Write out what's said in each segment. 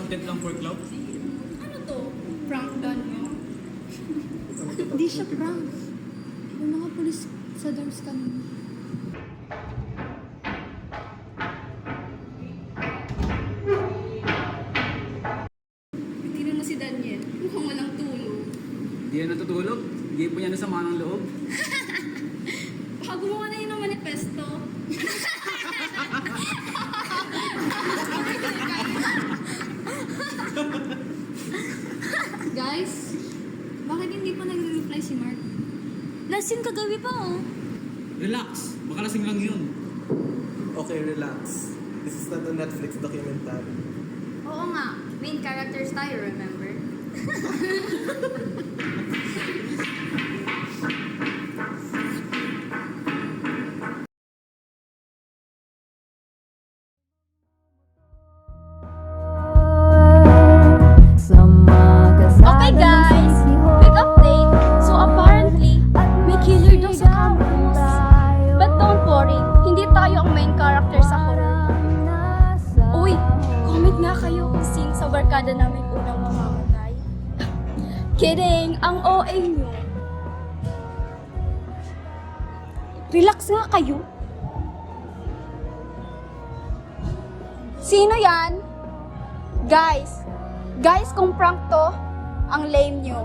content lang for clout? Ano to? Prank done nyo? Hindi siya prank. Yung mga pulis sa dorms kanina. Tingnan mo si Daniel. Mukhang walang tulog. Hindi yan natutulog. Hindi po niya nasama ng loob. Baka gumawa na yun ng manifesto. Guys, bakit hindi pa nagre-reply si Mark? Lasing kagabi pa oh. Relax. Baka lasing lang yun. Okay, relax. This is not a Netflix documentary. Oo nga, main characters tayo, remember? Okay guys, quick update. So apparently, may killer daw sa campus. But don't worry, hindi tayo ang main character sa horror. Uy, comment nga kayo kung sino sa barkada namin unang mamamatay. Kidding, ang OA nyo. Relax nga kayo. Sino yan? Guys, kung prank to, ang lame nyo.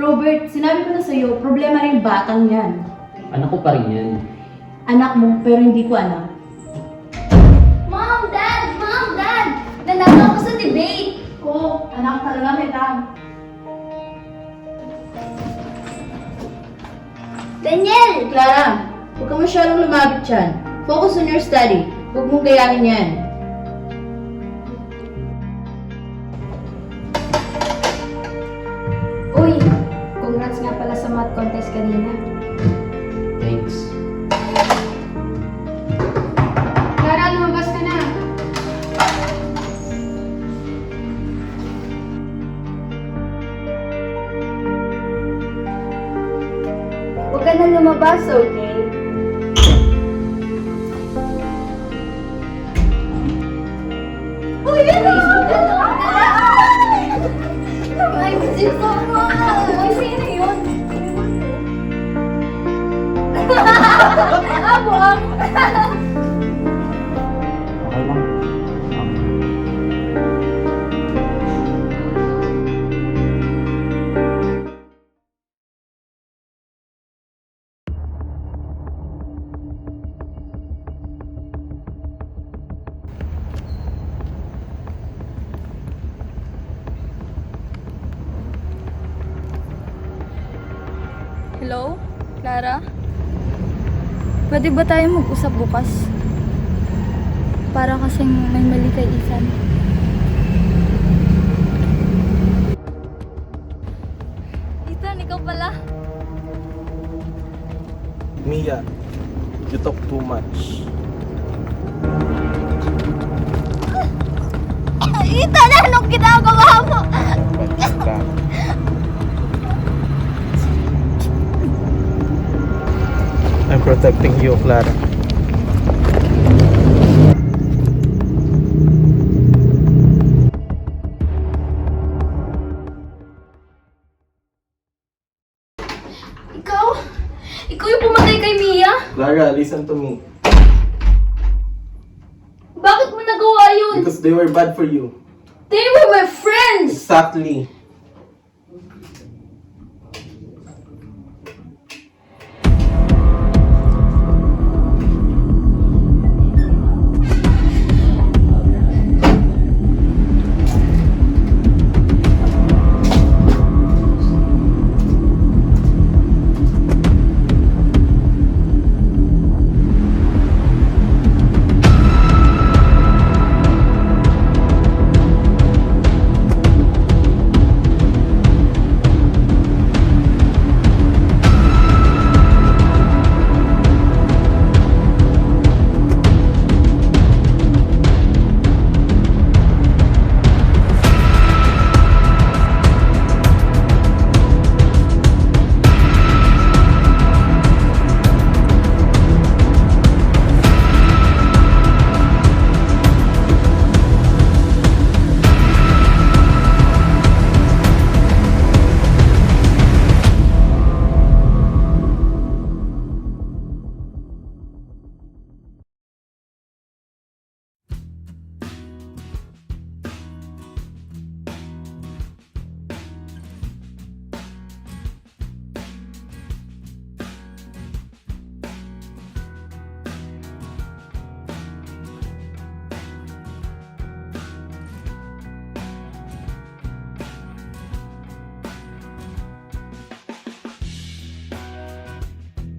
Robert, sinabi ko na sa'yo, problema na yung batang yan. Anak ko pa rin yan. Anak mo, pero hindi ko anak. Mom, Dad! Nanalo ako sa debate! Oo, anak talaga kita. Daniel! Clara, huwag ka masyadong lumabit dyan. Focus on your study. Huwag mong gayahin yan. Uy, congrats nga pala sa math contest kanina. Thanks. Clara, lumabas ka na. Huwag ka na lumabas, okay? Uy, ano? Ay, sino mo? Uy, sino yun? Abo, Okay lang. Hello? Clara? Pwede ba tayo mag-usap bukas? Para kasing may mali kay Ethan. Ethan, ikaw pala? Mia, you talk too much. Ethan, anong ginagawa mo? I'm protecting you, Clara. Ikaw yung pumatay kay Mia? Clara, listen to me. Bakit mo nagawa yun? Because they were bad for you. They were my friends! Exactly.